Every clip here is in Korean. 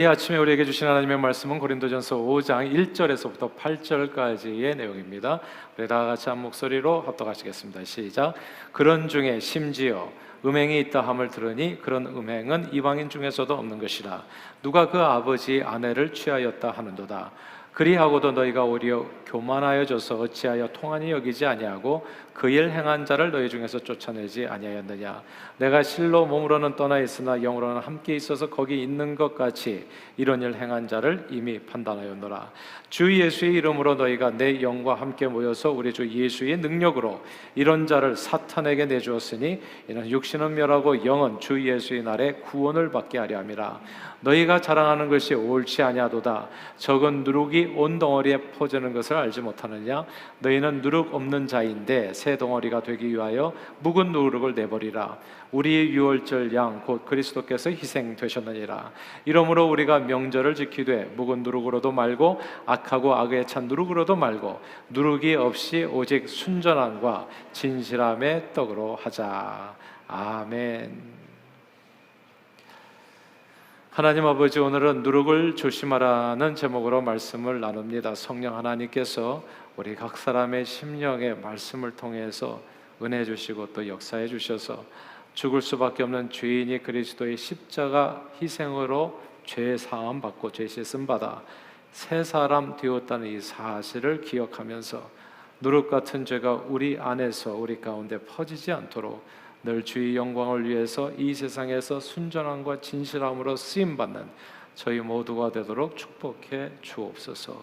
이 아침에 우리에게 주신 하나님의 말씀은 고린도전서 5장 1절에서부터 8절까지의 내용입니다. 우리 다 같이 한 목소리로 합독하시겠습니다. 시작. 그런 중에 심지어 음행이 있다 함을 들으니 그런 음행은 이방인 중에서도 없는 것이라. 누가 그 아버지 아내를 취하였다 하는도다. 그리하고도 너희가 오히려 교만하여져서 어찌하여 통한이 여기지 아니하고 그 일 행한 자를 너희 중에서 쫓아내지 아니하였느냐. 내가 실로 몸으로는 떠나 있으나 영으로는 함께 있어서 거기 있는 것 같이 이런 일 행한 자를 이미 판단하였노라. 주 예수의 이름으로 너희가 내 영과 함께 모여서 우리 주 예수의 능력으로 이런 자를 사탄에게 내주었으니 이는 육신은 멸하고 영은 주 예수의 날에 구원을 받게 하려 함이라. 너희가 자랑하는 것이 옳지 아니하도다. 적은 누룩이 온 덩어리에 퍼지는 것을 알지 못하느냐. 너희는 누룩 없는 자인데 새 덩어리가 되기 위하여 묵은 누룩을 내버리라. 우리의 유월절 양 곧 그리스도께서 희생되셨느니라. 이러므로 우리가 명절을 지키되 묵은 누룩으로도 말고 악하고 악에 찬 누룩으로도 말고 누룩이 없이 오직 순전함과 진실함의 떡으로 하자. 아멘. 하나님 아버지, 오늘은 누룩을 조심하라는 제목으로 말씀을 나눕니다. 성령 하나님께서 우리 각 사람의 심령의 말씀을 통해서 은혜 주시고 또 역사해 주셔서 죽을 수밖에 없는 죄인이 그리스도의 십자가 희생으로 죄 사함 받고 죄 씻음 받아 새 사람 되었다는 이 사실을 기억하면서 누룩 같은 죄가 우리 안에서 우리 가운데 퍼지지 않도록 늘 주의 영광을 위해서 이 세상에서 순전함과 진실함으로 쓰임받는 저희 모두가 되도록 축복해 주옵소서.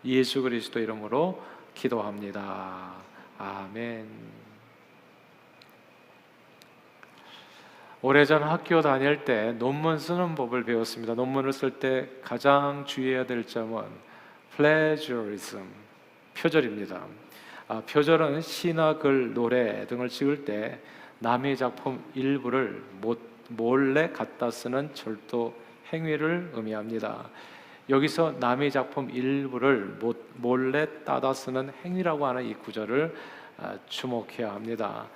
예수 그리스도 이름으로 기도합니다. 아멘. 오래전 학교 다닐 때 논문 쓰는 법을 배웠습니다. 논문을 쓸 때 가장 주의해야 될 점은 plagiarism, 표절입니다. 표절은 시나 글, 노래 등을 찍을 때 남의 작품 일부를 몰래 갖다 쓰는 절도 행위를 의미합니다. 여기서 남의 작품 일부를 몰래 따다 쓰는 행위라고 하는 이 구절을 주목해야 합니다.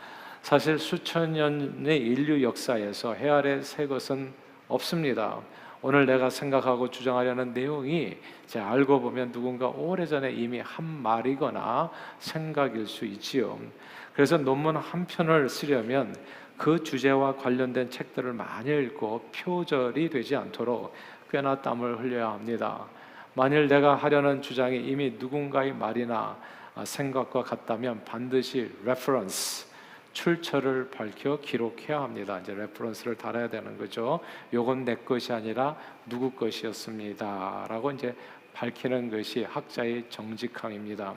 사실 수천 년의 인류 역사에서 해 아래 새 것은 없습니다. 오늘 내가 생각하고 주장하려는 내용이 제가 알고 보면 누군가 오래전에 이미 한 말이거나 생각일 수 있지요. 그래서 논문 한 편을 쓰려면 그 주제와 관련된 책들을 많이 읽고 표절이 되지 않도록 꽤나 땀을 흘려야 합니다. 만일 내가 하려는 주장이 이미 누군가의 말이나 생각과 같다면 반드시 reference, 출처를 밝혀 기록해야 합니다. 이제 레퍼런스를 달아야 되는 거죠. 요건 내 것이 아니라 누구 것이었습니다 라고 이제 밝히는 것이 학자의 정직함입니다.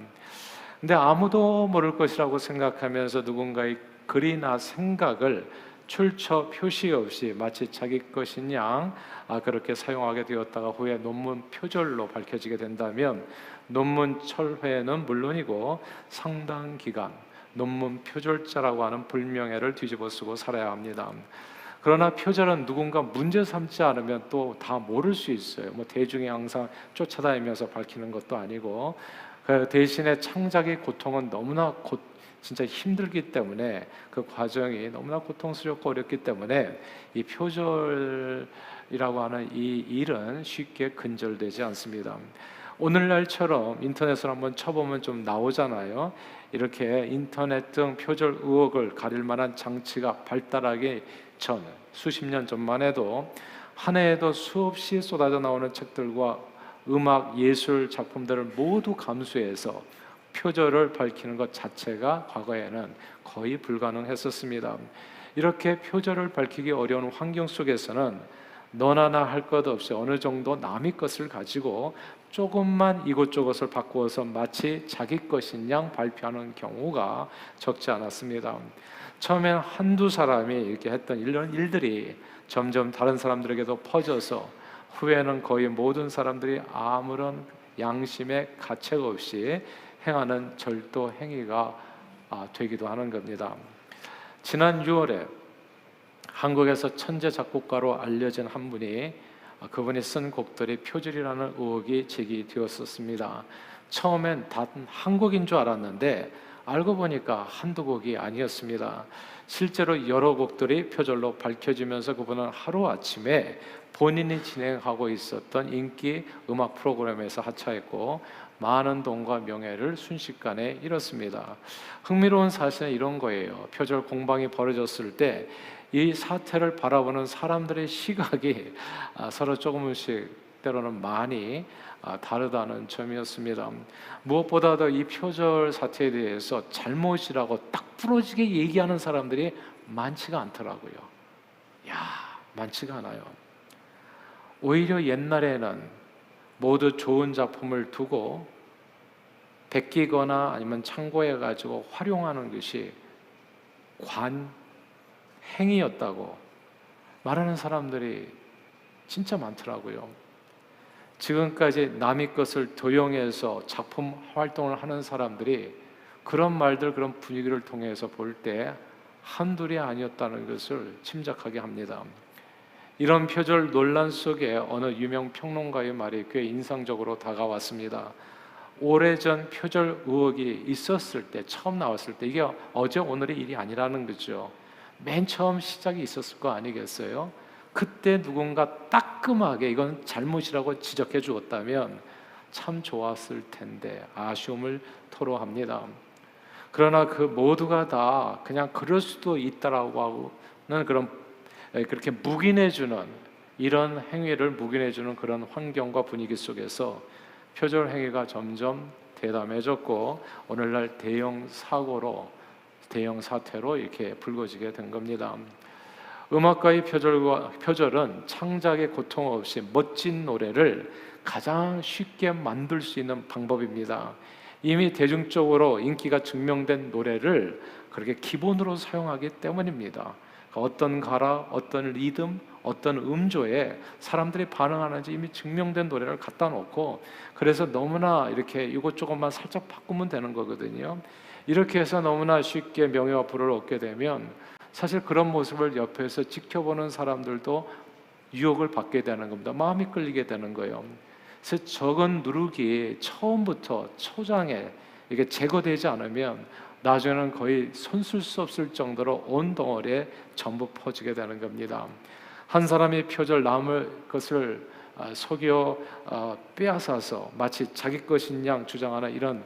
근데 아무도 모를 것이라고 생각하면서 누군가의 글이나 생각을 출처 표시 없이 마치 자기 것인 양 그렇게 사용하게 되었다가 후에 논문 표절로 밝혀지게 된다면 논문 철회는 물론이고 상당 기간 논문 표절자라고 하는 불명예를 뒤집어 쓰고 살아야 합니다. 그러나 표절은 누군가 문제 삼지 않으면 또 다 모를 수 있어요. 대중이 항상 쫓아다니면서 밝히는 것도 아니고 그 대신에 창작의 고통은 너무나 진짜 힘들기 때문에 그 과정이 너무나 고통스럽고 어렵기 때문에 이 표절이라고 하는 이 일은 쉽게 근절되지 않습니다. 오늘날처럼 인터넷을 한번 쳐보면 좀 나오잖아요. 이렇게 인터넷 등 표절 의혹을 가릴 만한 장치가 발달하기 전 수십 년 전만 해도 한 해에도 수없이 쏟아져 나오는 책들과 음악, 예술 작품들을 모두 감수해서 표절을 밝히는 것 자체가 과거에는 거의 불가능했었습니다. 이렇게 표절을 밝히기 어려운 환경 속에서는 너나 나 할 것 없이 어느 정도 남의 것을 가지고 조금만 이것저것을 바꾸어서 마치 자기 것인 양 발표하는 경우가 적지 않았습니다. 처음엔 한두 사람이 이렇게 했던 이런 일들이 점점 다른 사람들에게도 퍼져서 후에는 거의 모든 사람들이 아무런 양심의 가책 없이 행하는 절도 행위가 되기도 하는 겁니다. 지난 6월에 한국에서 천재 작곡가로 알려진 한 분이 그분이 쓴 곡들이 표절이라는 의혹이 제기되었었습니다. 처음엔 단 한 곡인 줄 알았는데 알고 보니까 한두 곡이 아니었습니다. 실제로 여러 곡들이 표절로 밝혀지면서 그분은 하루아침에 본인이 진행하고 있었던 인기 음악 프로그램에서 하차했고 많은 돈과 명예를 순식간에 잃었습니다. 흥미로운 사실은 이런 거예요. 표절 공방이 벌어졌을 때 이 사태를 바라보는 사람들의 시각이 서로 조금씩 때로는 많이 다르다는 점이었습니다. 무엇보다도 이 표절 사태에 대해서 잘못이라고 딱 부러지게 얘기하는 사람들이 많지가 않더라고요. 많지가 않아요. 오히려 옛날에는 모두 좋은 작품을 두고 베끼거나 아니면 참고해 가지고 활용하는 것이 관행이었다고 말하는 사람들이 진짜 많더라고요. 지금까지 남의 것을 도용해서 작품 활동을 하는 사람들이 그런 말들, 그런 분위기를 통해서 볼 때 한둘이 아니었다는 것을 짐작하게 합니다. 이런 표절 논란 속에 어느 유명 평론가의 말이 꽤 인상적으로 다가왔습니다. 오래전 표절 의혹이 있었을 때, 처음 나왔을 때, 이게 어제 오늘의 일이 아니라는 거죠. 맨 처음 시작이 있었을 거 아니겠어요? 그때 누군가 따끔하게 이건 잘못이라고 지적해 주었다면 참 좋았을 텐데 아쉬움을 토로합니다. 그러나 그 모두가 다 그냥 그럴 수도 있다라고 하는 그렇게 묵인해주는, 이런 행위를 묵인해주는 그런 환경과 분위기 속에서 표절 행위가 점점 대담해졌고 오늘날 대형 사태로 이렇게 불거지게 된 겁니다. 음악가의 표절은 창작의 고통 없이 멋진 노래를 가장 쉽게 만들 수 있는 방법입니다. 이미 대중적으로 인기가 증명된 노래를 그렇게 기본으로 사용하기 때문입니다. 어떤 가라, 어떤 리듬, 어떤 음조에 사람들이 반응하는지 이미 증명된 노래를 갖다 놓고, 그래서 너무나 이렇게 이것저것만 살짝 바꾸면 되는 거거든요. 이렇게 해서 너무나 쉽게 명예와 부를 얻게 되면 사실 그런 모습을 옆에서 지켜보는 사람들도 유혹을 받게 되는 겁니다. 마음이 끌리게 되는 거예요. 그래서 적은 누룩이 처음부터 초장에 이게 제거되지 않으면 나중에는 거의 손쓸 수 없을 정도로 온 덩어리에 전부 퍼지게 되는 겁니다. 한 사람이 표절 남의 것을 속여 빼앗아서 마치 자기 것인 양 주장하는 이런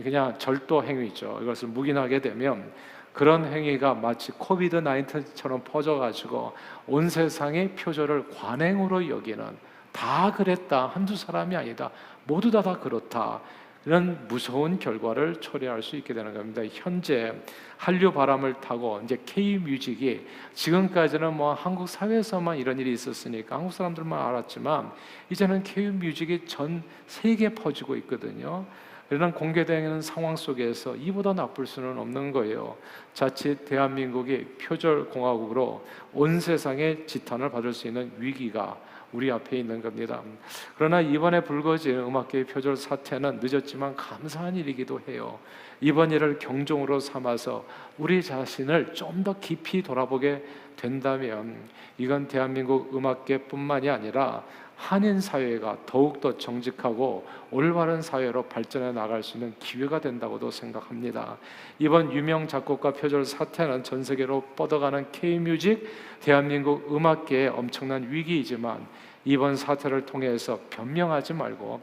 그냥 절도 행위죠. 이것을 묵인하게 되면 그런 행위가 마치 코비드-19처럼 퍼져가지고 온 세상의 표절을 관행으로 여기는, 다 그랬다, 한두 사람이 아니다, 모두 다 그렇다, 이런 무서운 결과를 초래할 수 있게 되는 겁니다. 현재 한류 바람을 타고 이제 K-뮤직이 지금까지는 뭐 한국 사회에서만 이런 일이 있었으니까 한국 사람들만 알았지만 이제는 K-뮤직이 전 세계에 퍼지고 있거든요. 이런 공개되는 상황 속에서 이보다 나쁠 수는 없는 거예요. 자칫 대한민국이 표절 공화국으로 온 세상의 지탄을 받을 수 있는 위기가 우리 앞에 있는 겁니다. 그러나 이번에 불거진 음악계의 표절 사태는 늦었지만 감사한 일이기도 해요. 이번 일을 경종으로 삼아서 우리 자신을 좀 더 깊이 돌아보게 된다면 이건 대한민국 음악계뿐만이 아니라 한인 사회가 더욱더 정직하고 올바른 사회로 발전해 나갈 수 있는 기회가 된다고도 생각합니다. 이번 유명 작곡가 표절 사태는 전 세계로 뻗어가는 K-뮤직, 대한민국 음악계의 엄청난 위기이지만 이번 사태를 통해서 변명하지 말고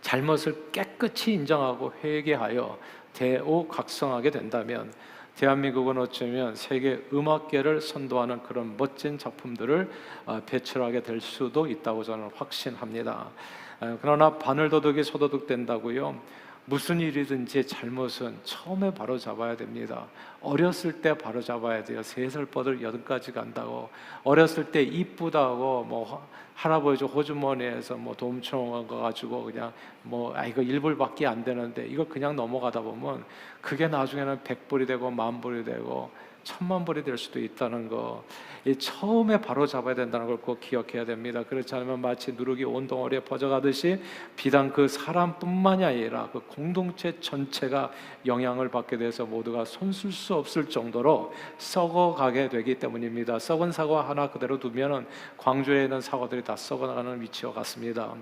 잘못을 깨끗이 인정하고 회개하여 대오각성하게 된다면 대한민국은 어쩌면 세계 음악계를 선도하는 그런 멋진 작품들을 배출하게 될 수도 있다고 저는 확신합니다. 그러나 바늘도둑이 소도둑 된다고요? 무슨 일이든지 잘못은 처음에 바로 잡아야 됩니다. 어렸을 때 바로 잡아야 돼요. 3살 뻗을 8까지 간다고. 어렸을 때 이쁘다고 뭐 할아버지 호주머니에서 뭐 돈 거 가지고 그냥 이거 1불밖에 안 되는데 이거 그냥 넘어가다 보면 그게 나중에는 100불이 되고 10,000불이 되고 10,000,000불이 될 수도 있다는 거, 이 처음에 바로 잡아야 된다는 걸 꼭 기억해야 됩니다. 그렇지 않으면 마치 누룩이 온 덩어리에 퍼져가듯이 비단 그 사람뿐만이 아니라 그 공동체 전체가 영향을 받게 돼서 모두가 손쓸 수 없을 정도로 썩어가게 되기 때문입니다. 썩은 사과 하나 그대로 두면은 광주에 있는 사과들이 다 썩어나가는 위치와 같습니다.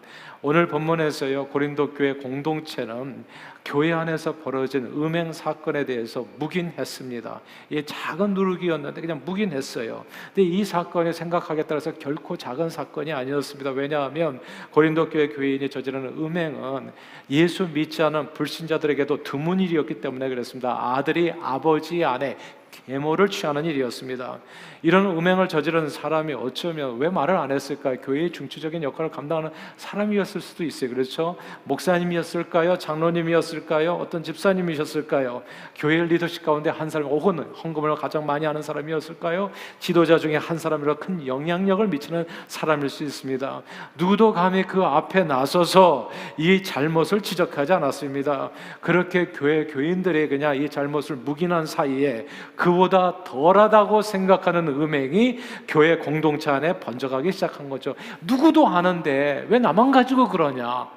오늘 본문에서요, 고린도 교회 공동체는 교회 안에서 벌어진 음행 사건에 대해서 묵인했습니다. 이 작은 누룩이었는데 그냥 묵인했어요. 근데 이 사건이 생각하기에 따라서 결코 작은 사건이 아니었습니다. 왜냐하면 고린도 교회 교인이 저지르는 음행은 예수 믿지 않은 불신자들에게도 드문 일이었기 때문에 그랬습니다. 아들이 아버지 아내 계모를 취하는 일이었습니다. 이런 음행을 저지른 사람이 어쩌면 왜 말을 안 했을까요? 교회의 중추적인 역할을 감당하는 사람이었을 수도 있어요. 그렇죠? 목사님이었을까요? 장로님이었을까요? 어떤 집사님이셨을까요? 교회 리더십 가운데 한 사람, 혹은 헌금을 가장 많이 하는 사람이었을까요? 지도자 중에 한 사람이라 큰 영향력을 미치는 사람일 수 있습니다. 누구도 감히 그 앞에 나서서 이 잘못을 지적하지 않았습니다. 그렇게 교인들이 그냥 이 잘못을 묵인한 사이에 그보다 덜하다고 생각하는 음행이 교회 공동체 안에 번져가기 시작한 거죠. 누구도 아는데 왜 나만 가지고 그러냐,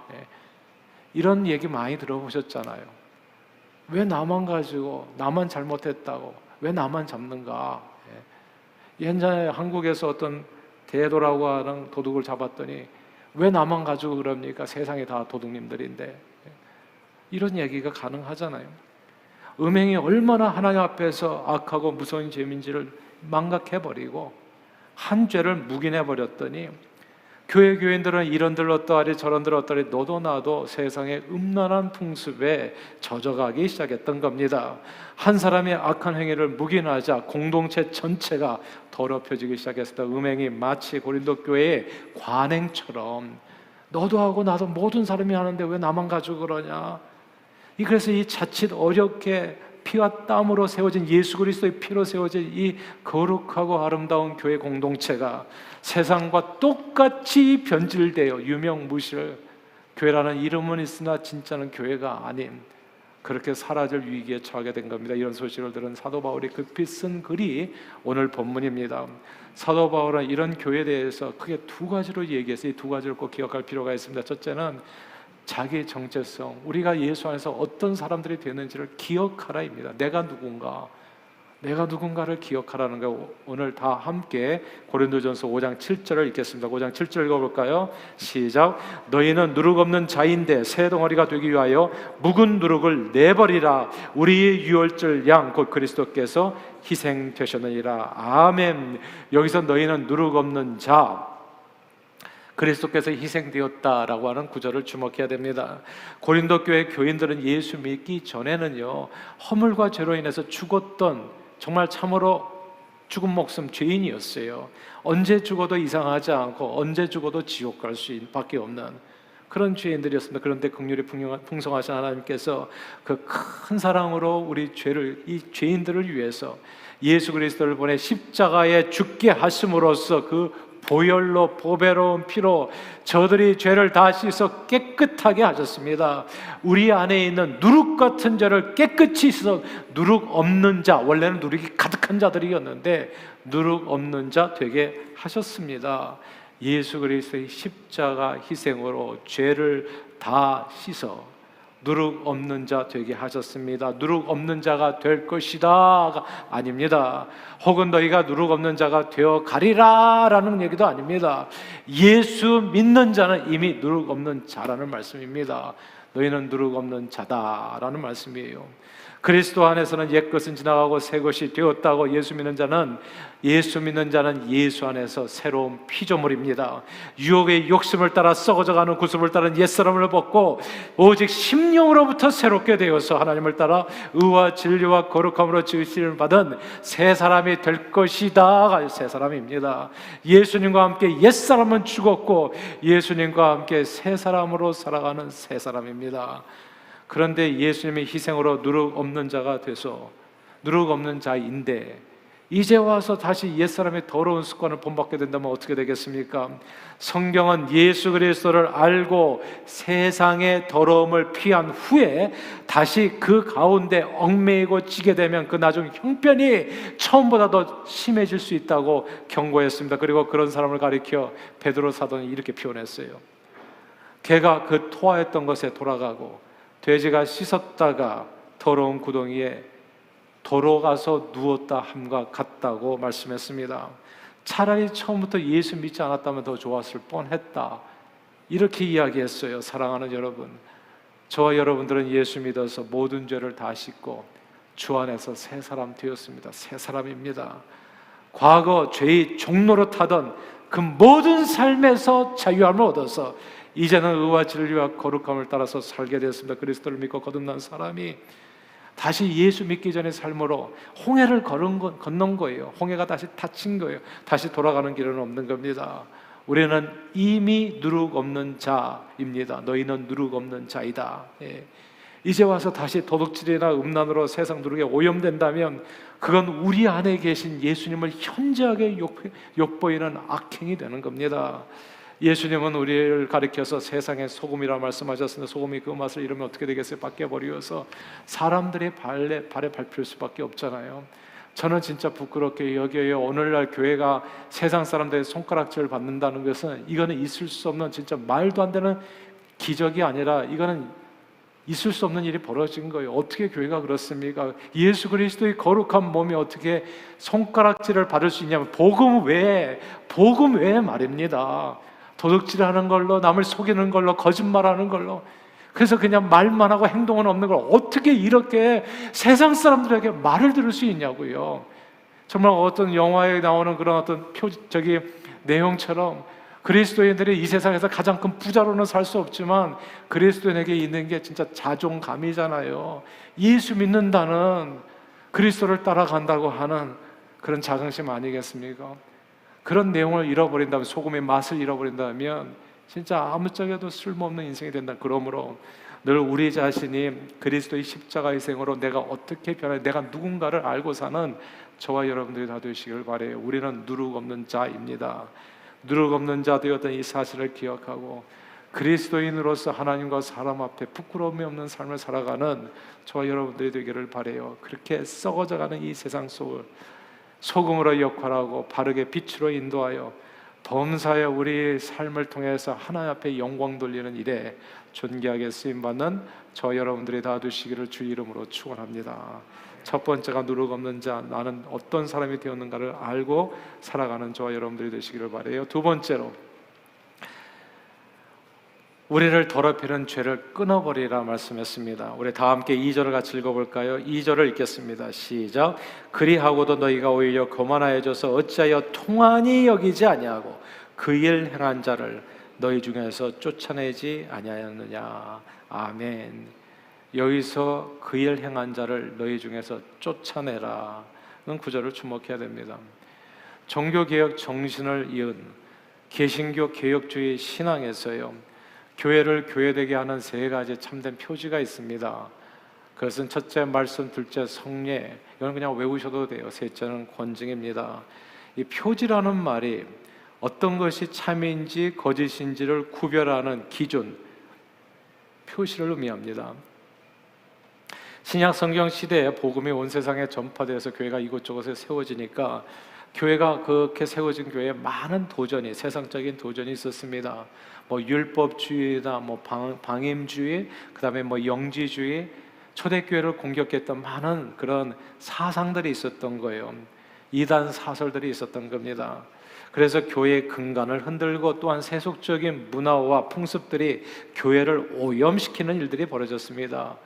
이런 얘기 많이 들어보셨잖아요. 왜 나만 가지고, 나만 잘못했다고 왜 나만 잡는가. 옛날에 한국에서 어떤 대도라고 하는 도둑을 잡았더니 왜 나만 가지고 그럽니까? 세상에 다 도둑님들인데. 이런 얘기가 가능하잖아요. 음행이 얼마나 하나님 앞에서 악하고 무서운 죄인지를 망각해버리고 한 죄를 묵인해버렸더니 교회 교인들은 이런들 어떠하리 저런들 어떠하리 너도 나도 세상의 음란한 풍습에 젖어가기 시작했던 겁니다. 한 사람의 악한 행위를 묵인하자 공동체 전체가 더럽혀지기 시작했습니다. 음행이 마치 고린도 교회의 관행처럼 너도 하고 나도 모든 사람이 하는데 왜 나만 가지고 그러냐. 그래서 이 자칫 어렵게 피와 땀으로 세워진 예수 그리스도의 피로 세워진 이 거룩하고 아름다운 교회 공동체가 세상과 똑같이 변질되어 유명무실, 교회라는 이름은 있으나 진짜는 교회가 아닌, 그렇게 사라질 위기에 처하게 된 겁니다. 이런 소식을 들은 사도 바울이 급히 쓴 글이 오늘 본문입니다. 사도 바울은 이런 교회에 대해서 크게 두 가지로 얘기해서 이 두 가지를 꼭 기억할 필요가 있습니다. 첫째는 자기의 정체성, 우리가 예수 안에서 어떤 사람들이 되는지를 기억하라입니다. 내가 누군가를 기억하라는 거. 오늘 다 함께 고린도전서 5장 7절을 읽겠습니다. 5장 7절 읽어볼까요? 시작. 너희는 누룩 없는 자인데 새 덩어리가 되기 위하여 묵은 누룩을 내버리라. 우리의 유월절 양 곧 그리스도께서 희생되셨느니라. 아멘. 여기서 너희는 누룩 없는 자, 그리스도께서 희생되었다라고 하는 구절을 주목해야 됩니다. 고린도 교회 교인들은 예수 믿기 전에는요, 허물과 죄로 인해서 죽었던, 정말 참으로 죽은 목숨 죄인이었어요. 언제 죽어도 이상하지 않고 언제 죽어도 지옥 갈 수밖에 없는 그런 죄인들이었습니다. 그런데 긍휼이 풍성하신 하나님께서 그 큰 사랑으로 우리 이 죄인들을 위해서 예수 그리스도를 보내 십자가에 죽게 하심으로써 그 보혈로, 보배로운 피로 저들이 죄를 다 씻어 깨끗하게 하셨습니다. 우리 안에 있는 누룩 같은 죄를 깨끗이 씻어 누룩 없는 자, 원래는 누룩이 가득한 자들이었는데 누룩 없는 자 되게 하셨습니다. 예수 그리스도의 십자가 희생으로 죄를 다 씻어 누룩 없는 자 되게 하셨습니다. 누룩 없는 자가 될 것이다가 아닙니다. 혹은 너희가 누룩 없는 자가 되어 가리라 라는 얘기도 아닙니다. 예수 믿는 자는 이미 누룩 없는 자라는 말씀입니다. 너희는 누룩 없는 자다라는 말씀이에요. 그리스도 안에서는 옛것은 지나가고 새것이 되었다고. 예수 믿는 자는 예수 안에서 새로운 피조물입니다. 유혹의 욕심을 따라 썩어져가는 구습을 따른 옛사람을 벗고 오직 심령으로부터 새롭게 되어서 하나님을 따라 의와 진리와 거룩함으로 지으심을 받은 새 사람이 될 것이다. 새 사람입니다. 예수님과 함께 옛사람은 죽었고 예수님과 함께 새 사람으로 살아가는 새 사람입니다. 그런데 예수님의 희생으로 누룩 없는 자가 돼서 누룩 없는 자인데 이제 와서 다시 옛사람의 더러운 습관을 본받게 된다면 어떻게 되겠습니까? 성경은 예수 그리스도를 알고 세상의 더러움을 피한 후에 다시 그 가운데 얽매이고 찌게 되면 그 나중 형편이 처음보다 더 심해질 수 있다고 경고했습니다. 그리고 그런 사람을 가리켜 베드로 사도는 이렇게 표현했어요. 걔가 그 토하였던 것에 돌아가고 돼지가 씻었다가 더러운 구덩이에 도로 가서 누웠다 함과 같다고 말씀했습니다. 차라리 처음부터 예수 믿지 않았다면 더 좋았을 뻔했다, 이렇게 이야기했어요. 사랑하는 여러분, 저와 여러분들은 예수 믿어서 모든 죄를 다 씻고 주 안에서 새 사람 되었습니다. 새 사람입니다. 과거 죄의 종로로 타던 그 모든 삶에서 자유함을 얻어서 이제는 의와 진리와 거룩함을 따라서 살게 되었습니다. 그리스도를 믿고 거듭난 사람이 다시 예수 믿기 전의 삶으로 홍해를 건넌 거예요. 홍해가 다시 닫힌 거예요. 다시 돌아가는 길은 없는 겁니다. 우리는 이미 누룩 없는 자입니다. 너희는 누룩 없는 자이다. 예. 이제 와서 다시 도둑질이나 음란으로 세상 누룩에 오염된다면 그건 우리 안에 계신 예수님을 현저하게 욕보이는 악행이 되는 겁니다. 예수님은 우리를 가리켜서 세상의 소금이라 말씀하셨는데 소금이 그 맛을 잃으면 어떻게 되겠어요? 밖에 버리어서 사람들의 발에 밟힐 수밖에 없잖아요. 저는 진짜 부끄럽게 여겨요. 오늘날 교회가 세상 사람들의 손가락질을 받는다는 것은 이거는 있을 수 없는 진짜 말도 안 되는 기적이 아니라 이거는 있을 수 없는 일이 벌어진 거예요. 어떻게 교회가 그렇습니까? 예수 그리스도의 거룩한 몸이 어떻게 손가락질을 받을 수 있냐면 복음 외에 말입니다. 도둑질하는 걸로, 남을 속이는 걸로, 거짓말하는 걸로, 그래서 그냥 말만 하고 행동은 없는 걸 어떻게 이렇게 세상 사람들에게 말을 들을 수 있냐고요. 정말 어떤 영화에 나오는 그런 어떤 내용처럼 그리스도인들이 이 세상에서 가장 큰 부자로는 살 수 없지만 그리스도인에게 있는 게 진짜 자존감이잖아요. 예수 믿는다는, 그리스도를 따라간다고 하는 그런 자긍심 아니겠습니까? 그런 내용을 잃어버린다면, 소금의 맛을 잃어버린다면 진짜 아무짝에도 쓸모없는 인생이 된다. 그러므로 늘 우리 자신이 그리스도의 십자가의 생으로 내가 어떻게 변해, 내가 누군가를 알고 사는 저와 여러분들이 다 되시길 바라요. 우리는 누룩 없는 자입니다. 누룩 없는 자 되었던 이 사실을 기억하고 그리스도인으로서 하나님과 사람 앞에 부끄러움이 없는 삶을 살아가는 저와 여러분들이 되기를 바라요. 그렇게 썩어져가는 이 세상 속을 소금으로 역할하고 바르게 빛으로 인도하여 범사에 우리 삶을 통해서 하나님 앞에 영광 돌리는 일에 존귀하게 쓰임받는 저 여러분들이 다 되시기를 주 이름으로 축원합니다. 첫 번째가 누룩 없는 자, 나는 어떤 사람이 되었는가를 알고 살아가는 저와 여러분들이 되시기를 바라요. 두 번째로 우리를 더럽히는 죄를 끊어버리라 말씀했습니다. 우리 다 함께 2절을 같이 읽어볼까요? 2절을 읽겠습니다. 시작. 그리하고도 너희가 오히려 거만하여져서 어찌하여 통한이 여기지 아니하고 그 일 행한 자를 너희 중에서 쫓아내지 아니하였느냐. 아멘. 여기서 그 일 행한 자를 너희 중에서 쫓아내라는 구절을 주목해야 됩니다. 종교개혁 정신을 이은 개신교 개혁주의 신앙에서요, 교회를 교회되게 하는 세 가지 참된 표지가 있습니다. 그것은 첫째 말씀, 둘째 성례, 이건 그냥 외우셔도 돼요. 셋째는 권징입니다. 이 표지라는 말이 어떤 것이 참인지 거짓인지를 구별하는 기준, 표시를 의미합니다. 신약 성경 시대에 복음이 온 세상에 전파되어서 교회가 이곳저곳에 세워지니까 교회가 그렇게 세워진 교회에 많은 도전이, 세상적인 도전이 있었습니다. 율법주의나 방임주의, 그다음에 영지주의, 초대교회를 공격했던 많은 그런 사상들이 있었던 거예요. 이단 사설들이 있었던 겁니다. 그래서 교회의 근간을 흔들고 또한 세속적인 문화와 풍습들이 교회를 오염시키는 일들이 벌어졌습니다.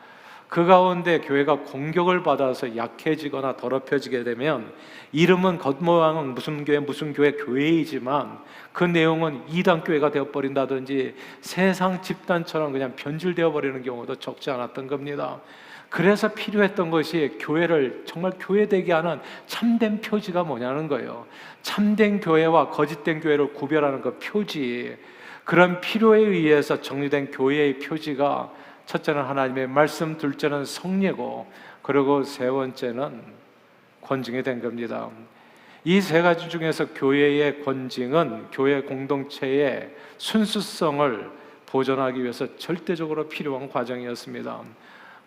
그 가운데 교회가 공격을 받아서 약해지거나 더럽혀지게 되면 이름은 겉모양은 무슨 교회 교회이지만 그 내용은 이단 교회가 되어버린다든지 세상 집단처럼 그냥 변질되어 버리는 경우도 적지 않았던 겁니다. 그래서 필요했던 것이 교회를 정말 교회되게 하는 참된 표지가 뭐냐는 거예요. 참된 교회와 거짓된 교회를 구별하는 그 표지, 그런 필요에 의해서 정리된 교회의 표지가 첫째는 하나님의 말씀, 둘째는 성례고, 그리고 세 번째는 권징이 된 겁니다. 이 세 가지 중에서 교회의 권징은 교회 공동체의 순수성을 보존하기 위해서 절대적으로 필요한 과정이었습니다.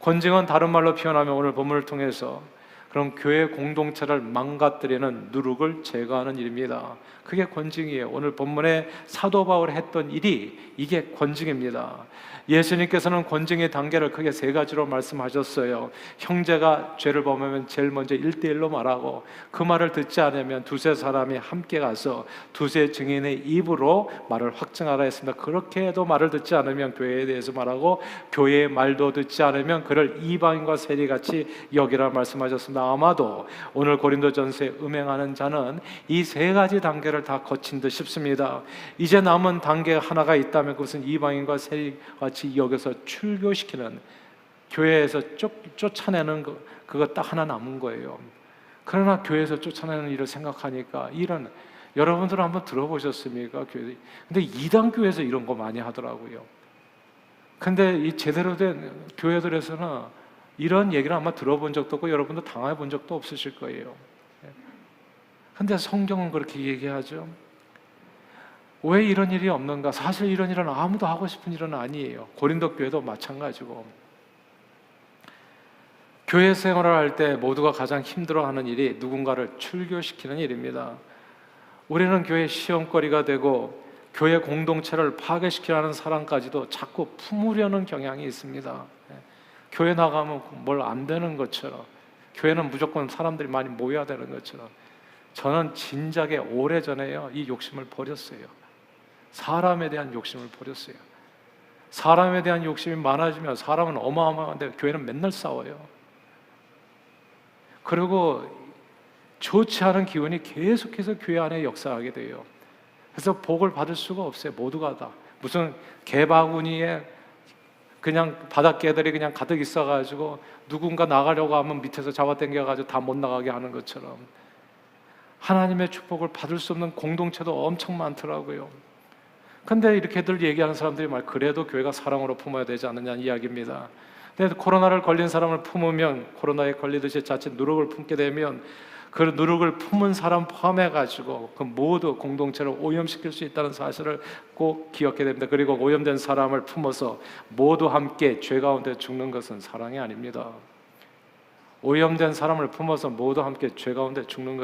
권징은 다른 말로 표현하면 오늘 본문을 통해서 그럼 교회 공동체를 망가뜨리는 누룩을 제거하는 일입니다. 그게 권징이에요. 오늘 본문에 사도 바울이 했던 일이 이게 권징입니다. 예수님께서는 권징의 단계를 크게 세 가지로 말씀하셨어요. 형제가 죄를 범하면 제일 먼저 1대1로 말하고, 그 말을 듣지 않으면 두세 사람이 함께 가서 두세 증인의 입으로 말을 확증하라 했습니다. 그렇게 해도 말을 듣지 않으면 교회에 대해서 말하고, 교회의 말도 듣지 않으면 그를 이방인과 세리같이 여기라 말씀하셨습니다. 아마도 오늘 고린도전서에 음행하는 자는 이 세 가지 단계를 다 거친 듯 싶습니다. 이제 남은 단계가 하나가 있다면 그것은 이방인과 세리같이 여기서 출교시키는, 교회에서 쫓아내는 그거 딱 하나 남은 거예요. 그러나 교회에서 쫓아내는 일을 생각하니까, 이런, 여러분들 한번 들어보셨습니까? 근데 이단 교회에서 이런 거 많이 하더라고요. 근데 이 제대로 된 교회들에서는 이런 얘기를 아마 들어본 적도 없고 여러분도 당해 본 적도 없으실 거예요. 근데 성경은 그렇게 얘기하죠. 왜 이런 일이 없는가? 사실 이런 일은 아무도 하고 싶은 일은 아니에요. 고린도 교회도 마찬가지고. 교회 생활을 할 때 모두가 가장 힘들어하는 일이 누군가를 출교시키는 일입니다. 우리는 교회 시험거리가 되고 교회 공동체를 파괴시키려는 사람까지도 자꾸 품으려는 경향이 있습니다. 교회 나가면 뭘 안 되는 것처럼, 교회는 무조건 사람들이 많이 모여야 되는 것처럼. 저는 진작에 오래전에요, 이 욕심을 버렸어요. 사람에 대한 욕심을 버렸어요. 사람에 대한 욕심이 많아지면 사람은 어마어마한데 교회는 맨날 싸워요. 그리고 좋지 않은 기운이 계속해서 교회 안에 역사하게 돼요. 그래서 복을 받을 수가 없어요. 모두가 다 무슨 개바구니에 그냥 바닷개들이 그냥 가득 있어가지고 누군가 나가려고 하면 밑에서 잡아당겨가지고 다 못 나가게 하는 것처럼, 하나님의 축복을 받을 수 없는 공동체도 엄청 많더라고요. 근데 이렇게들 얘기하는 사람들이 그래도 교회가 사랑으로 품어야 되지 않느냐는 이야기입니다. 근데 코로나를 걸린 사람을 품으면, 코로나에 걸리듯이 자칫 누룩을 품게 되면 그 누룩을 품은 사람 포함해가지고 그 모두 공동체를 오염시킬 수 있다는 사실을 꼭 기억해야 됩니다. 그리고 오염된 사람을 품어서 모두 함께 죄 가운데 죽는 것은 사랑이 아닙니다. 오염된 사람을 품어서 모두 함께 죄 가운데 죽는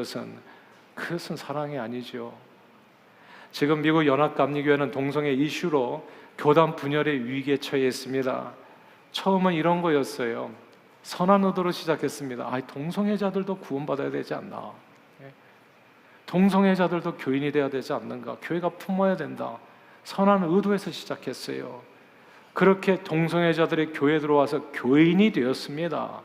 그것은 사랑이 아니죠. 지금 미국 연합감리교회는 동성애 이슈로 교단 분열의 위기에 처해 있습니다. 처음은 이런 거였어요. 선한 의도로 시작했습니다. 동성애자들도 구원받아야 되지 않나? 동성애자들도 교인이 되어야 되지 않는가? 교회가 품어야 된다. 선한 의도에서 시작했어요. 그렇게 동성애자들이 교회에 들어와서 교인이 되었습니다.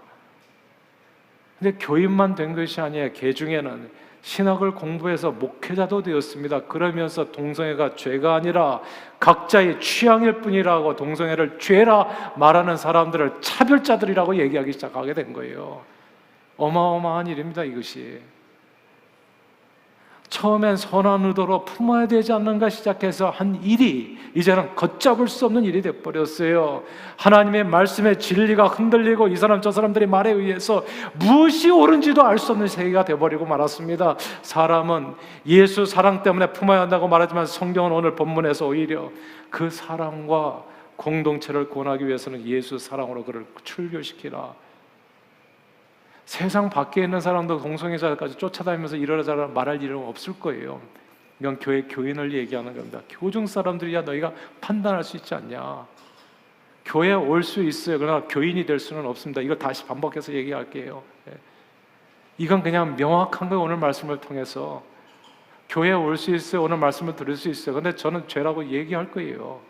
근데 교인만 된 것이 아니에요. 개 중에는 신학을 공부해서 목회자도 되었습니다. 그러면서 동성애가 죄가 아니라 각자의 취향일 뿐이라고 동성애를 죄라 말하는 사람들을 차별자들이라고 얘기하기 시작하게 된 거예요. 어마어마한 일입니다, 이것이. 처음엔 선한 의도로 품어야 되지 않는가 시작해서 한 일이 이제는 걷잡을 수 없는 일이 되어버렸어요. 하나님의 말씀의 진리가 흔들리고 이 사람 저 사람들의 말에 의해서 무엇이 옳은지도 알 수 없는 세계가 되어버리고 말았습니다. 사람은 예수 사랑 때문에 품어야 한다고 말하지만 성경은 오늘 본문에서 오히려 그 사랑과 공동체를 구원하기 위해서는 예수 사랑으로 그를 출교시키라. 세상 밖에 있는 사람도 동성애자까지 쫓아다니면서 이러저러 말할 일은 없을 거예요. 이건 교회 교인을 얘기하는 겁니다. 교중 사람들이야 너희가 판단할 수 있지 않냐? 교회에 올 수 있어요. 그러나 교인이 될 수는 없습니다. 이걸 다시 반복해서 얘기할게요. 이건 그냥 명확한 거예요. 오늘 말씀을 통해서 교회에 올 수 있어요. 오늘 말씀을 들을 수 있어요. 근데 저는 죄라고 얘기할 거예요.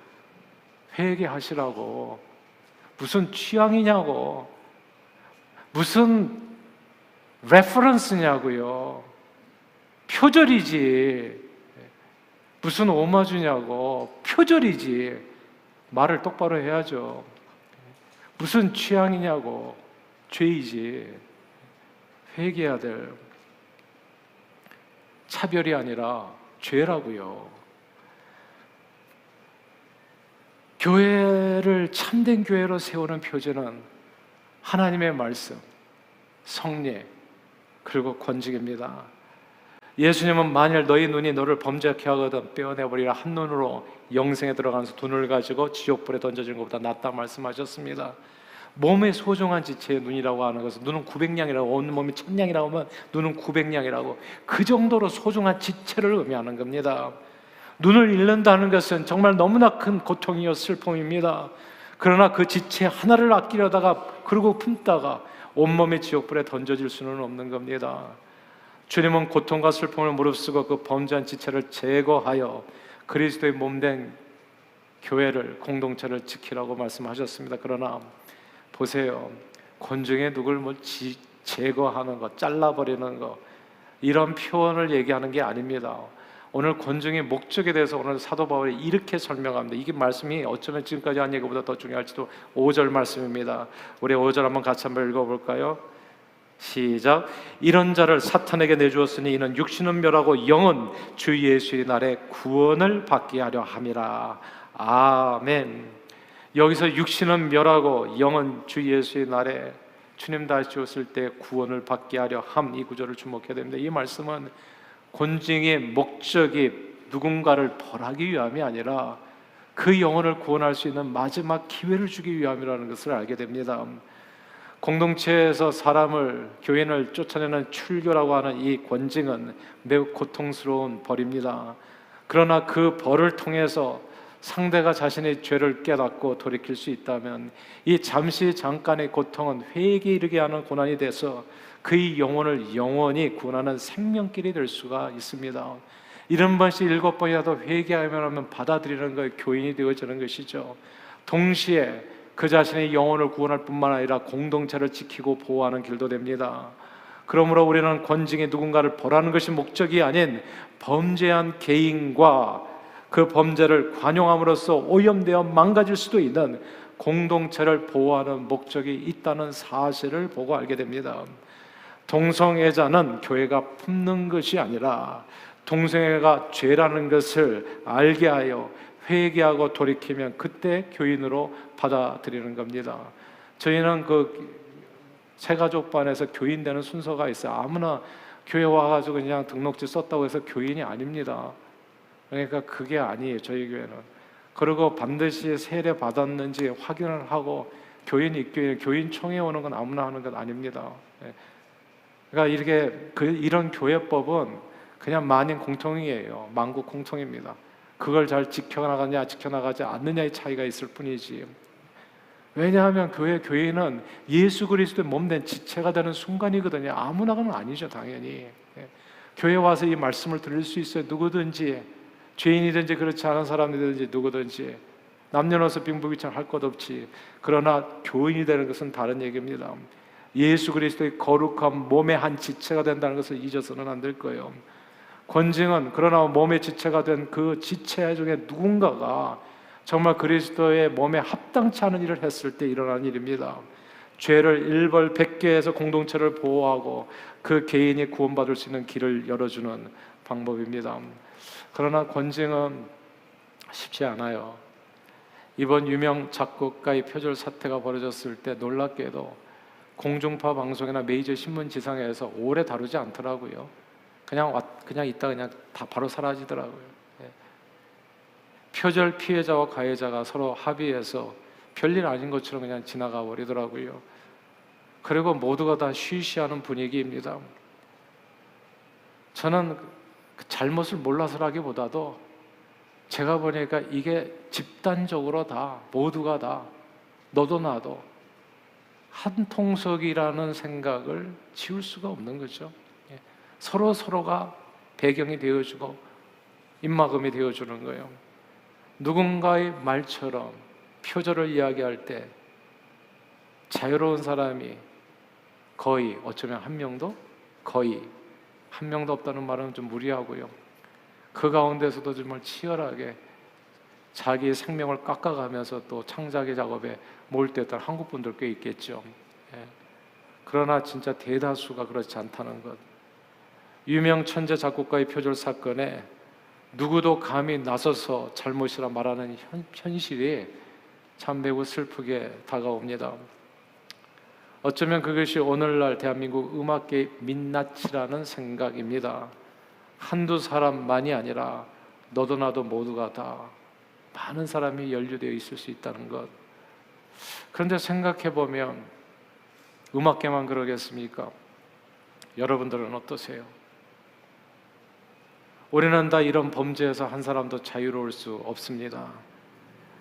회개하시라고. 무슨 취향이냐고, 무슨 레퍼런스냐고요. 표절이지. 무슨 오마주냐고. 표절이지. 말을 똑바로 해야죠. 무슨 취향이냐고. 죄이지. 회개해야 될, 차별이 아니라 죄라고요. 교회를 참된 교회로 세우는 표제는 하나님의 말씀, 성례, 그리고 권징입니다. 예수님은 만일 너희 눈이 너를 범죄케 하거든 떼어내버리라. 한 눈으로 영생에 들어가면서 두 눈을 가지고 지옥불에 던져지는 것보다 낫다 말씀하셨습니다. 몸의 소중한 지체의 눈이라고 하는 것은 눈은 900냥이라고, 온 몸이 1000냥이라고 하면 눈은 900냥이라고, 그 정도로 소중한 지체를 의미하는 겁니다. 눈을 잃는다는 것은 정말 너무나 큰 고통이요 슬픔입니다. 그러나 그 지체 하나를 아끼려다가 그러고 품다가 온몸의 지옥불에 던져질 수는 없는 겁니다. 주님은 고통과 슬픔을 무릅쓰고 그 범죄한 지체를 제거하여 그리스도의 몸된 교회를, 공동체를 지키라고 말씀하셨습니다. 그러나 보세요, 권중의 누굴 제거하는 것, 잘라버리는 것, 이런 표현을 얘기하는 게 아닙니다. 오늘 권중의 목적에 대해서 오늘 사도 바울이 이렇게 설명합니다. 이게 말씀이 어쩌면 지금까지 한 얘기보다 더 중요할지도. 5절 말씀입니다. 우리 5절 한번 같이 한번 읽어볼까요? 시작. 이런 자를 사탄에게 내주었으니 이는 육신은 멸하고 영은 주 예수의 날에 구원을 받게 하려 함이라. 아멘. 여기서 육신은 멸하고 영은 주 예수의 날에 주님 다시 오실 때 구원을 받게 하려 함, 이 구절을 주목해야 됩니다. 이 말씀은 권징의 목적이 누군가를 벌하기 위함이 아니라 그 영혼을 구원할 수 있는 마지막 기회를 주기 위함이라는 것을 알게 됩니다. 공동체에서 사람을, 교인을 쫓아내는 출교라고 하는 이 권징은 매우 고통스러운 벌입니다. 그러나 그 벌을 통해서 상대가 자신의 죄를 깨닫고 돌이킬 수 있다면 이 잠깐의 고통은 회개에 이르게 하는 고난이 돼서 그의 영혼을 영원히 구원하는 생명길이 될 수가 있습니다. 70번씩 7번이라도 회개하면 받아들이는 것, 교인이 되어지는 것이죠. 동시에 그 자신의 영혼을 구원할 뿐만 아니라 공동체를 지키고 보호하는 길도 됩니다. 그러므로 우리는 권징의 누군가를 벌하는 것이 목적이 아닌 범죄한 개인과 그 범죄를 관용함으로써 오염되어 망가질 수도 있는 공동체를 보호하는 목적이 있다는 사실을 보고 알게 됩니다. 동성애자는 교회가 품는 것이 아니라 동성애가 죄라는 것을 알게 하여 회개하고 돌이키면 그때 교인으로 받아들이는 겁니다. 저희는 그 새가족반에서 교인 되는 순서가 있어요. 아무나 교회 와가지고 그냥 등록지 썼다고 해서 교인이 아닙니다. 그러니까 그게 아니에요, 저희 교회는. 그리고 반드시 세례 받았는지 확인을 하고 교인이 입교회, 교인총회 오는 건 아무나 하는 건 아닙니다. 그러니까 이런 교회법은 그냥 만인 공통이에요. 만국 공통입니다. 그걸 잘 지켜나가냐 지켜나가지 않느냐의 차이가 있을 뿐이지. 왜냐하면 교회는 예수 그리스도의 몸된 지체가 되는 순간이거든요. 아무나는 아니죠, 당연히. 교회 와서 이 말씀을 들을 수 있어요. 누구든지, 죄인이든지 그렇지 않은 사람이든지 누구든지, 남녀노소 빈부귀천 할 것 없지. 그러나 교인이 되는 것은 다른 얘기입니다. 예수 그리스도의 거룩한 몸의 한 지체가 된다는 것을 잊어서는 안 될 거예요. 권징은 그러나 몸의 지체가 된 그 지체 중에 누군가가 정말 그리스도의 몸에 합당치 않은 일을 했을 때 일어나는 일입니다. 죄를 일벌백계해서 공동체를 보호하고 그 개인이 구원받을 수 있는 길을 열어주는 방법입니다. 그러나 권징은 쉽지 않아요. 이번 유명 작곡가의 표절 사태가 벌어졌을 때 놀랍게도 공중파 방송이나 메이저 신문 지상에서 오래 다루지 않더라고요. 그냥 있다 그냥 다 바로 사라지더라고요. 표절 피해자와 가해자가 서로 합의해서 별일 아닌 것처럼 그냥 지나가 버리더라고요. 그리고 모두가 다 쉬쉬하는 분위기입니다. 저는 그 잘못을 몰라서라기보다도 제가 보니까 이게 집단적으로 다, 모두가 다, 너도 나도 한 통속이라는 생각을 지울 수가 없는 거죠. 서로가 배경이 되어주고 입막음이 되어주는 거예요. 누군가의 말처럼 표절을 이야기할 때 자유로운 사람이 거의, 어쩌면 한 명도 없다는 말은 좀 무리하고요. 그 가운데서도 정말 치열하게 자기의 생명을 깎아가면서 또 창작의 작업에 몰두했던 한국 분들 꽤 있겠죠. 그러나 진짜 대다수가 그렇지 않다는 것. 유명 천재 작곡가의 표절 사건에 누구도 감히 나서서 잘못이라 말하는 현실이 참 매우 슬프게 다가옵니다. 어쩌면 그것이 오늘날 대한민국 음악계의 민낯이라는 생각입니다. 한두 사람만이 아니라 너도 나도 모두가 다 많은 사람이 연루되어 있을 수 있다는 것. 그런데 생각해 보면 음악계만 그러겠습니까? 여러분들은 어떠세요? 우리는 다 이런 범죄에서 한 사람도 자유로울 수 없습니다.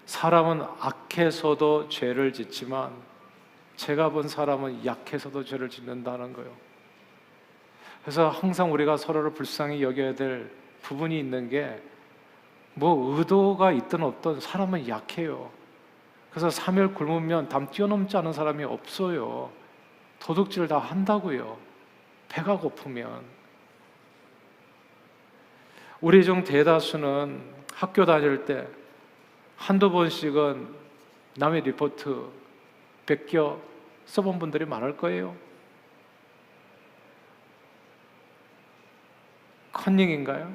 사람은 악해서도 죄를 짓지만 제가 본 사람은 약해서도 죄를 짓는다는 거예요. 그래서 항상 우리가 서로를 불쌍히 여겨야 될 부분이 있는 게, 뭐 의도가 있든 없든 사람은 약해요. 그래서 3일 굶으면 담 뛰어넘지 않은 사람이 없어요. 도둑질 다 한다고요. 배가 고프면. 우리 중 대다수는 학교 다닐 때 한두 번씩은 남의 리포트 베껴 써본 분들이 많을 거예요. 컨닝인가요?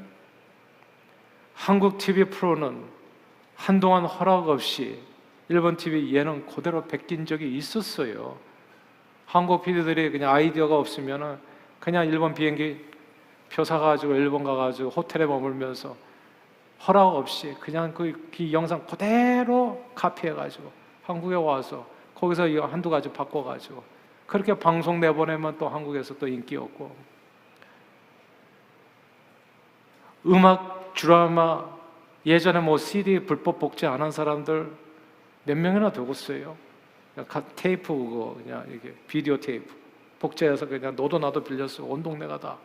한국 TV 프로는 한동안 허락 없이 일본 TV 예능 그대로 베낀 적이 있었어요. 한국 PD들이 그냥 아이디어가 없으면 그냥 일본 비행기 표 사가지고 일본 가가지고 호텔에 머물면서 허락 없이 그냥 그 영상 그대로 카피해가지고 한국에 와서 거기서 한두 가지 바꿔가지고 그렇게 방송 내보내면 또 한국에서 또 인기 없고, 음악 드라마 예전에 뭐 CD 불법 복제 안 한 사람들 몇 명이나 되겠어요. 테이프 그거 그냥 이게 비디오 테이프 복제해서 그냥 너도 나도 빌렸어. 온 동네가 다.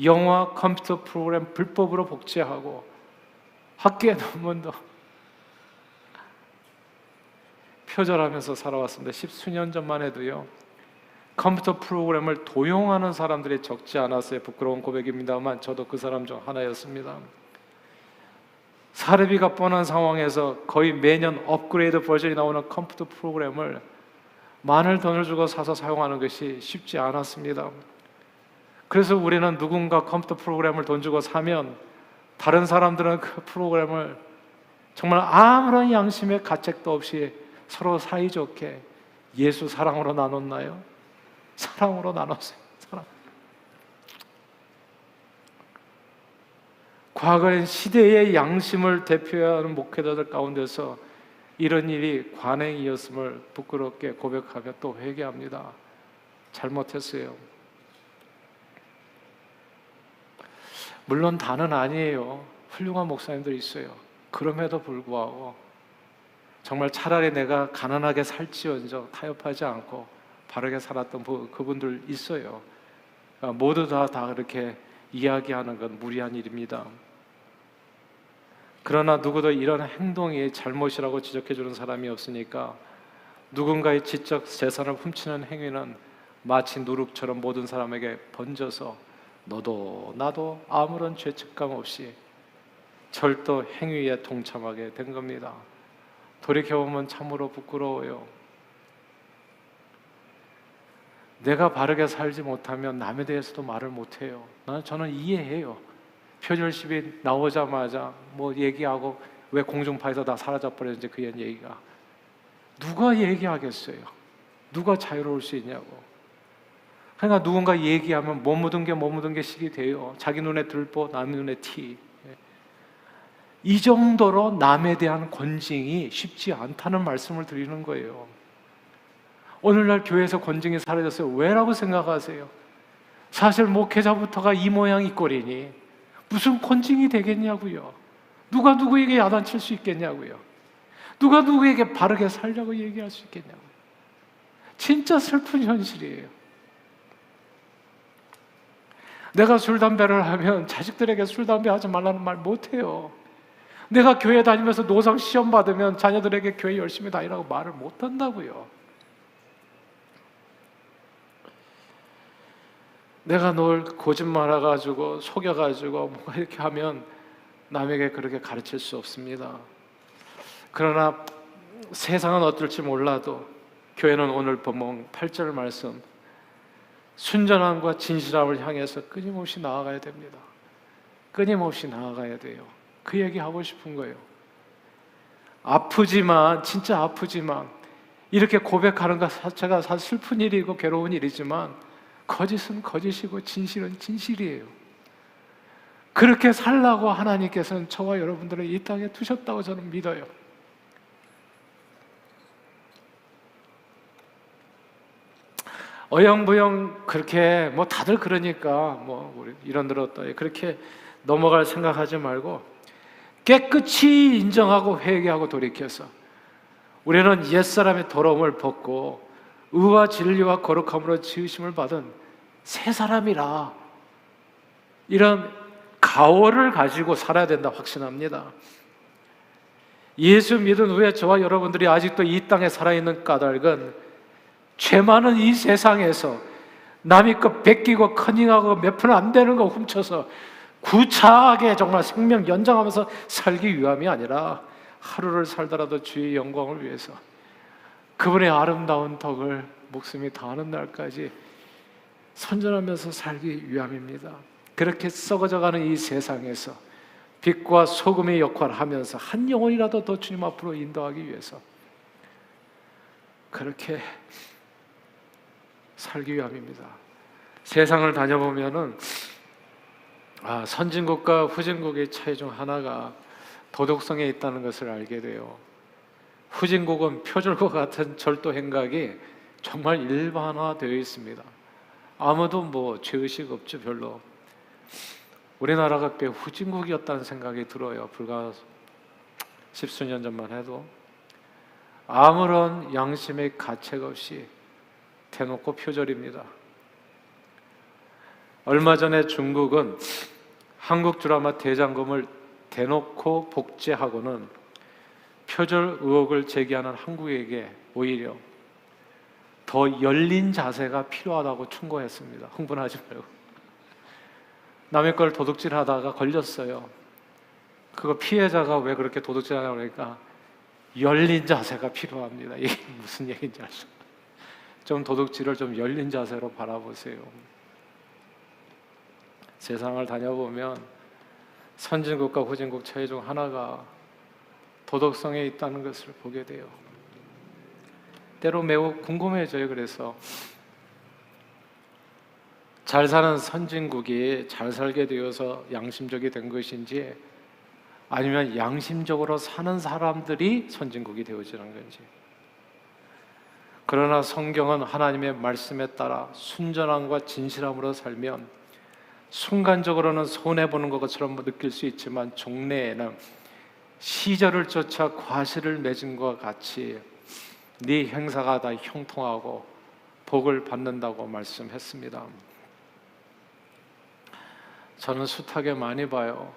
영화 컴퓨터 프로그램 불법으로 복제하고 학교에 논문도 표절하면서 살아왔습니다. 십수년 전만 해도요, 컴퓨터 프로그램을 도용하는 사람들이 적지 않았어요. 부끄러운 고백입니다만 저도 그 사람 중 하나였습니다. 사례비가 뻔한 상황에서 거의 매년 업그레이드 버전이 나오는 컴퓨터 프로그램을 많은 돈을 주고 사서 사용하는 것이 쉽지 않았습니다. 그래서 우리는 누군가 컴퓨터 프로그램을 돈 주고 사면 다른 사람들은 그 프로그램을 정말 아무런 양심의 가책도 없이 서로 사이좋게 예수 사랑으로 나눴나요? 사랑으로 나눴어요. 사랑. 과거엔 시대의 양심을 대표하는 목회자들 가운데서 이런 일이 관행이었음을 부끄럽게 고백하며 또 회개합니다. 잘못했어요. 물론 다는 아니에요. 훌륭한 목사님들이 있어요. 그럼에도 불구하고 정말 차라리 내가 가난하게 살지언정 타협하지 않고 바르게 살았던 그분들 있어요. 모두 다 그렇게 이야기하는 건 무리한 일입니다. 그러나 누구도 이런 행동이 잘못이라고 지적해주는 사람이 없으니까 누군가의 지적 재산을 훔치는 행위는 마치 누룩처럼 모든 사람에게 번져서 너도 나도 아무런 죄책감 없이 절도 행위에 동참하게 된 겁니다. 돌이켜보면 참으로 부끄러워요. 내가 바르게 살지 못하면 남에 대해서도 말을 못해요. 저는 이해해요. 표절 시비 나오자마자 뭐 얘기하고 왜 공중파에서 다 사라져버렸는지 그 얘기가 누가 얘기하겠어요? 누가 자유로울 수 있냐고. 그러니까 누군가 얘기하면 못 묻은 게 실이 돼요. 자기 눈에 들보 남의 눈에 티. 이 정도로 남에 대한 권징이 쉽지 않다는 말씀을 드리는 거예요. 오늘날 교회에서 권징이 사라졌어요. 왜라고 생각하세요? 사실 목회자부터가 이 모양 이 꼴이니 무슨 권징이 되겠냐고요. 누가 누구에게 야단칠 수 있겠냐고요. 누가 누구에게 바르게 살려고 얘기할 수 있겠냐고요. 진짜 슬픈 현실이에요. 내가 술, 담배를 하면 자식들에게 술, 담배 하지 말라는 말 못해요. 내가 교회 다니면서 노상 시험 받으면 자녀들에게 교회 열심히 다니라고 말을 못한다고요. 내가 널 거짓말해가지고 속여가지고 뭐 이렇게 하면 남에게 그렇게 가르칠 수 없습니다. 그러나 세상은 어떨지 몰라도 교회는 오늘 본문 8절 말씀 순전함과 진실함을 향해서 끊임없이 나아가야 됩니다. 끊임없이 나아가야 돼요. 그 얘기 하고 싶은 거예요. 아프지만 진짜 아프지만 이렇게 고백하는 것 자체가 사실 슬픈 일이고 괴로운 일이지만 거짓은 거짓이고 진실은 진실이에요. 그렇게 살라고 하나님께서는 저와 여러분들을 이 땅에 두셨다고 저는 믿어요. 어영부영 그렇게 뭐 다들 그러니까 뭐 우리 이런대로 또 그렇게 넘어갈 생각하지 말고 깨끗이 인정하고 회개하고 돌이켜서 우리는 옛사람의 더러움을 벗고 의와 진리와 거룩함으로 지으심을 받은 새 사람이라, 이런 가오를 가지고 살아야 된다 확신합니다. 예수 믿은 후에 저와 여러분들이 아직도 이 땅에 살아있는 까닭은 죄 많은 이 세상에서 남의 것 베끼고 커닝하고 몇 푼 안 되는 거 훔쳐서 구차하게 정말 생명 연장하면서 살기 위함이 아니라 하루를 살더라도 주의 영광을 위해서 그분의 아름다운 덕을 목숨이 다하는 날까지 선전하면서 살기 위함입니다. 그렇게 썩어져가는 이 세상에서 빛과 소금의 역할을 하면서 한 영혼이라도 더 주님 앞으로 인도하기 위해서 그렇게 살기 위함입니다. 세상을 다녀보면은 선진국과 후진국의 차이 중 하나가 도덕성에 있다는 것을 알게 돼요. 후진국은 표절과 같은 절도 행각이 정말 일반화되어 있습니다. 아무도 뭐 죄의식 없죠, 별로. 우리나라가 꽤 후진국이었다는 생각이 들어요. 불과 십수년 전만 해도 아무런 양심의 가책 없이 대놓고 표절입니다. 얼마 전에 중국은 한국 드라마 대장금을 대놓고 복제하고는 표절 의혹을 제기하는 한국에게 오히려 더 열린 자세가 필요하다고 충고했습니다. 흥분하지 말고. 남의 걸 도둑질하다가 걸렸어요. 그거 피해자가 왜 그렇게 도둑질하냐고 그러니까 열린 자세가 필요합니다. 이게 무슨 얘기인지 아시죠? 좀 도둑질을 좀 열린 자세로 바라보세요. 세상을 다녀보면 선진국과 후진국 차이 중 하나가 도덕성에 있다는 것을 보게 돼요. 때로 매우 궁금해져요. 그래서 잘 사는 선진국이 잘 살게 되어서 양심적이 된 것인지 아니면 양심적으로 사는 사람들이 선진국이 되어지는 건지. 그러나 성경은 하나님의 말씀에 따라 순전함과 진실함으로 살면 순간적으로는 손해보는 것처럼 느낄 수 있지만 종래에는 시절을 쫓아 과실을 맺은 것과 같이 네 행사가 다 형통하고 복을 받는다고 말씀했습니다. 저는 숱하게 많이 봐요.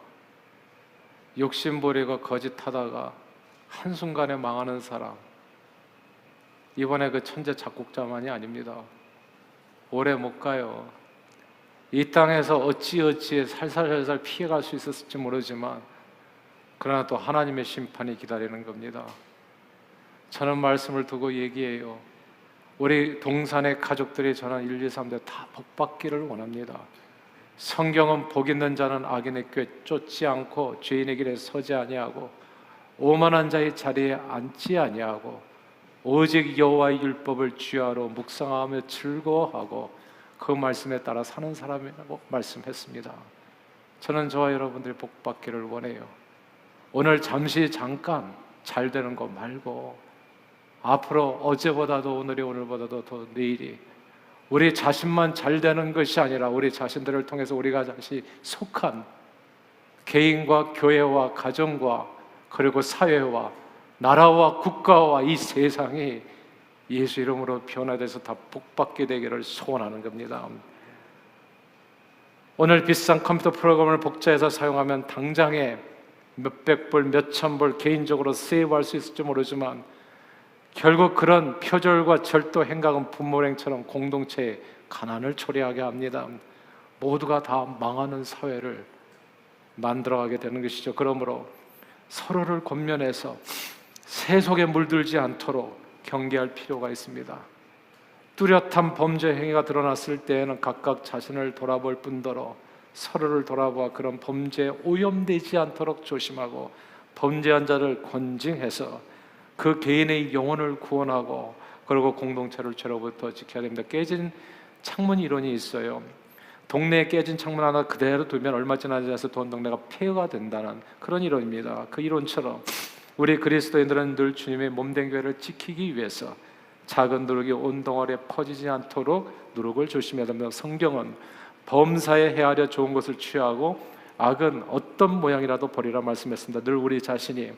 욕심부리고 거짓하다가 한순간에 망하는 사람. 이번에 그 천재 작곡자만이 아닙니다. 오래 못 가요. 이 땅에서 어찌어찌 살살살살 피해갈 수 있었을지 모르지만 그러나 또 하나님의 심판이 기다리는 겁니다. 저는 말씀을 두고 얘기해요. 우리 동산의 가족들이 저는 1, 2, 3대 다 복받기를 원합니다. 성경은 복 있는 자는 악인의 꾀 쫓지 않고 죄인의 길에 서지 아니하고 오만한 자의 자리에 앉지 아니하고 오직 여호와의 율법을 주야로 묵상하며 즐거워하고 그 말씀에 따라 사는 사람이라고 말씀했습니다. 저는 저와 여러분들이 복받기를 원해요. 오늘 잠깐 잘 되는 거 말고 앞으로 어제보다도 오늘이 오늘보다도 더 내일이 우리 자신만 잘 되는 것이 아니라 우리 자신들을 통해서 우리가 다시 속한 개인과 교회와 가정과 그리고 사회와 나라와 국가와 이 세상이 예수 이름으로 변화돼서 다 복받게 되기를 소원하는 겁니다. 오늘 비싼 컴퓨터 프로그램을 복제해서 사용하면 당장에 몇백 불, 몇천 불 개인적으로 세이브할 수 있을지 모르지만 결국 그런 표절과 절도 행각은 분모랭처럼 공동체의 가난을 초래하게 합니다. 모두가 다 망하는 사회를 만들어가게 되는 것이죠. 그러므로 서로를 권면해서 세속에 물들지 않도록 경계할 필요가 있습니다. 뚜렷한 범죄 행위가 드러났을 때에는 각각 자신을 돌아볼 뿐더러 서로를 돌아보아 그런 범죄에 오염되지 않도록 조심하고 범죄한 자를 권징해서 그 개인의 영혼을 구원하고 그리고 공동체를 죄로부터 지켜야 됩니다. 깨진 창문 이론이 있어요. 동네에 깨진 창문 하나 그대로 두면 얼마 지나지 않아서 돈 동네가 폐허가 된다는 그런 이론입니다. 그 이론처럼 우리 그리스도인들은 늘 주님의 몸된 교회를 지키기 위해서 작은 누룩이 온 덩어리에 퍼지지 않도록 누룩을 조심해야 됩니다. 성경은 범사에 헤아려 좋은 것을 취하고 악은 어떤 모양이라도 버리라 말씀했습니다. 늘 우리 자신이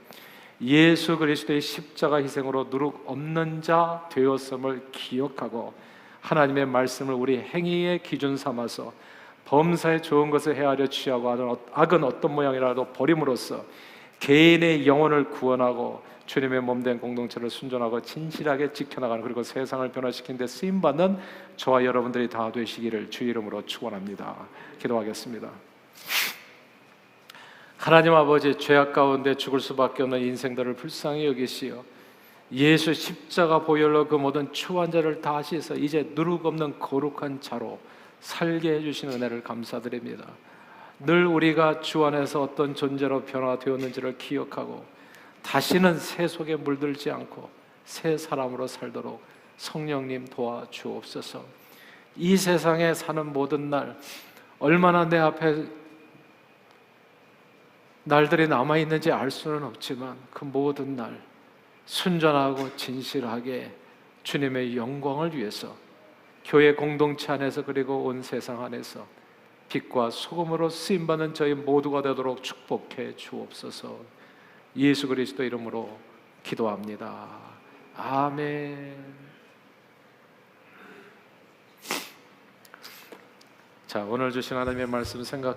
예수 그리스도의 십자가 희생으로 누룩 없는 자 되었음을 기억하고 하나님의 말씀을 우리 행위의 기준 삼아서 범사에 좋은 것을 헤아려 취하고 악은 어떤 모양이라도 버림으로써 개인의 영혼을 구원하고 주님의 몸된 공동체를 순종하고 진실하게 지켜나가는, 그리고 세상을 변화시키는 데 쓰임받는 저와 여러분들이 다 되시기를 주의 이름으로 축원합니다. 기도하겠습니다. 하나님 아버지, 죄악 가운데 죽을 수밖에 없는 인생들을 불쌍히 여기시어 예수 십자가 보혈로 그 모든 추한 자를 다 씻어 이제 누룩 없는 거룩한 자로 살게 해주신 은혜를 감사드립니다. 늘 우리가 주 안에서 어떤 존재로 변화되었는지를 기억하고 다시는 새 속에 물들지 않고 새 사람으로 살도록 성령님 도와주옵소서. 이 세상에 사는 모든 날, 얼마나 내 앞에 날들이 남아있는지 알 수는 없지만 그 모든 날 순전하고 진실하게 주님의 영광을 위해서 교회 공동체 안에서 그리고 온 세상 안에서 빛과 소금으로 쓰임받는 저희 모두가 되도록 축복해 주옵소서. 예수 그리스도 이름으로 기도합니다. 아멘. 자, 오늘 주신 하나님의 말씀 생각